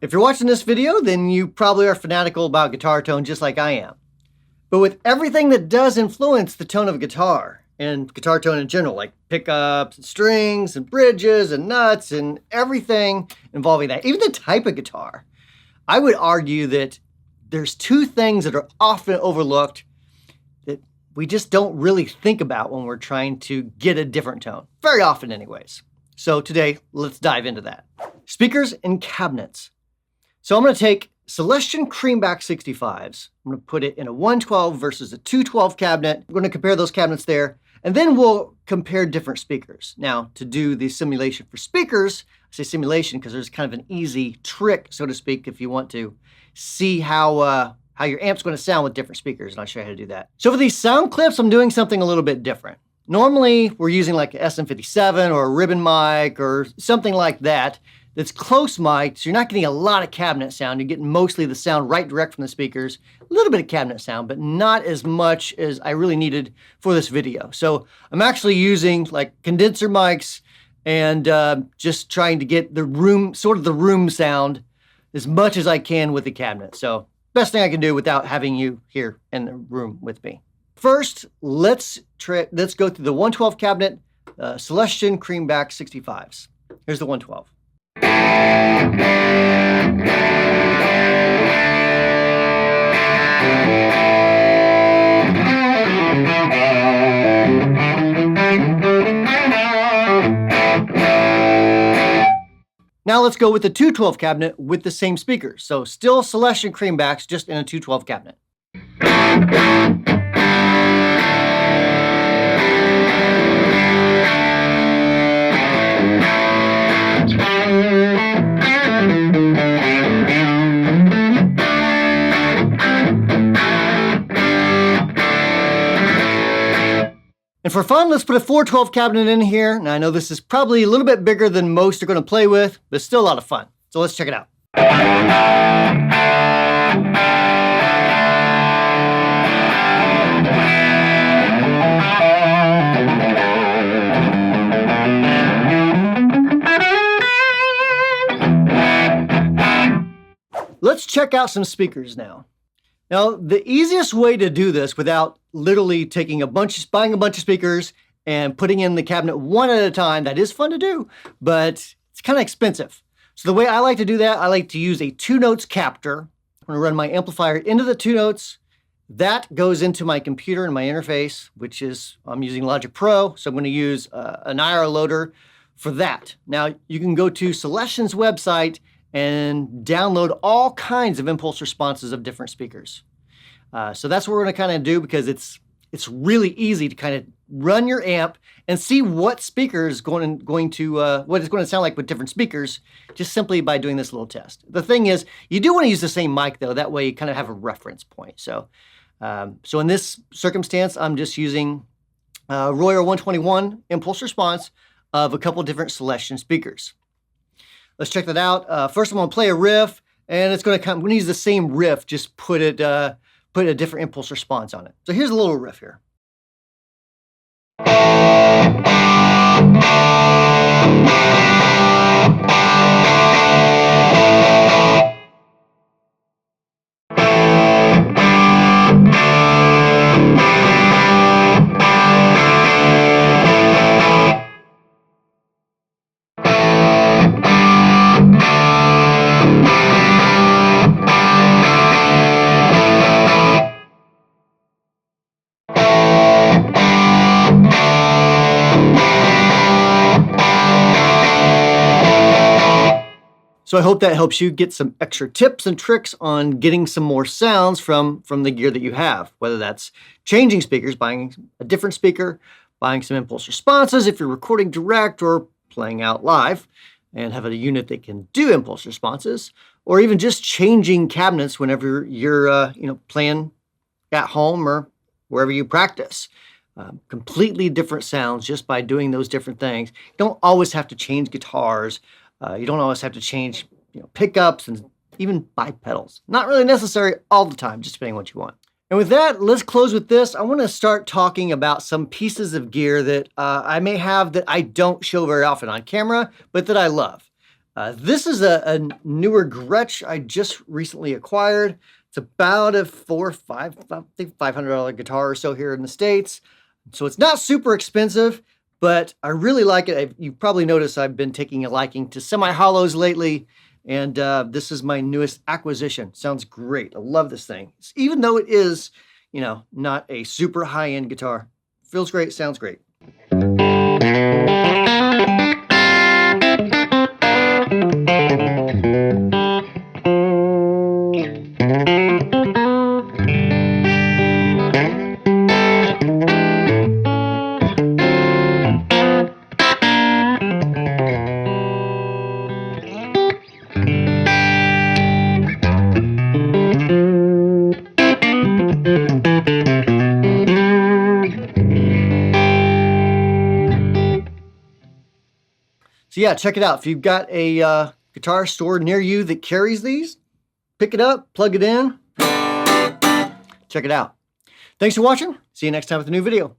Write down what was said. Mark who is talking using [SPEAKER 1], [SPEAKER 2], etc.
[SPEAKER 1] If you're watching this video, then you probably are fanatical about guitar tone just like I am. But with everything that does influence the tone of a guitar, and guitar tone in general, like pickups, and strings, and bridges, and nuts, and everything involving that, even the type of guitar, I would argue that there's two things that are often overlooked that we just don't really think about when we're trying to get a different tone. Very often anyways. So today, let's dive into that. Speakers and cabinets. So I'm going to take Celestion Creamback 65s. I'm going to put it in a 112 versus a 212 cabinet. We're going to compare those cabinets there, and then we'll compare different speakers. Now, to do the simulation for speakers, I say simulation because there's kind of an easy trick, so to speak, if you want to see how your amp's going to sound with different speakers, and I'll show you how to do that. So for these sound clips, I'm doing something a little bit different. Normally, we're using like an SM57 or a ribbon mic or something like that. That's close mic, so you're not getting a lot of cabinet sound. You're getting mostly the sound right direct from the speakers. A little bit of cabinet sound, but not as much as I really needed for this video. So I'm actually using like condenser mics and just trying to get the room, sort of the room sound as much as I can with the cabinet. So best thing I can do without having you here in the room with me. First, let's go through the 112 cabinet, Celestion Creamback 65s. Here's the 112. Now let's go with the 212 cabinet with the same speakers. So still Celestion Creambacks, just in a 212 cabinet. And for fun, let's put a 412 cabinet in here. Now I know this is probably a little bit bigger than most are going to play with, but it's still a lot of fun. So let's check it out. Let's check out some speakers now. Now, the easiest way to do this without literally buying a bunch of speakers and putting in the cabinet one at a time, that is fun to do, but it's kind of expensive. So the way I like to do that, I like to use a 2-notes captor. I'm going to run my amplifier into the 2 notes. That goes into my computer and my interface, which is, I'm using Logic Pro, so I'm going to use an IR loader for that. Now, you can go to Celestion's website and download all kinds of impulse responses of different speakers. So that's what we're going to kind of do, because it's really easy to kind of run your amp and see what speaker is what it's going to sound like with different speakers, just simply by doing this little test. The thing is, you do want to use the same mic though. That way you kind of have a reference point. So in this circumstance, I'm just using Royer 121 impulse response of a couple different Celestion speakers. Let's check that out. First, I'm going to play a riff, and I'm going to use the same riff, just put a different impulse response on it. So here's a little riff here. So I hope that helps you get some extra tips and tricks on getting some more sounds from the gear that you have, whether that's changing speakers, buying a different speaker, buying some impulse responses if you're recording direct or playing out live and have a unit that can do impulse responses, or even just changing cabinets whenever you're playing at home or wherever you practice. Completely different sounds just by doing those different things. You don't always have to change guitars. You don't always have to change pickups and even bipedals. Not really necessary all the time, just depending on what you want. And with that, let's close with this. I want to start talking about some pieces of gear that I may have that I don't show very often on camera, but that I love. This is a newer Gretsch I just recently acquired. It's about a I think $500 guitar or so here in the States. So it's not super expensive, but I really like it. You probably noticed I've been taking a liking to semi-hollows lately, and this is my newest acquisition. Sounds great. I love this thing. Even though it is, you know, not a super high-end guitar. Feels great, sounds great. So yeah, check it out. If you've got a guitar store near you that carries these, pick it up, plug it in, check it out. Thanks for watching. See you next time with a new video.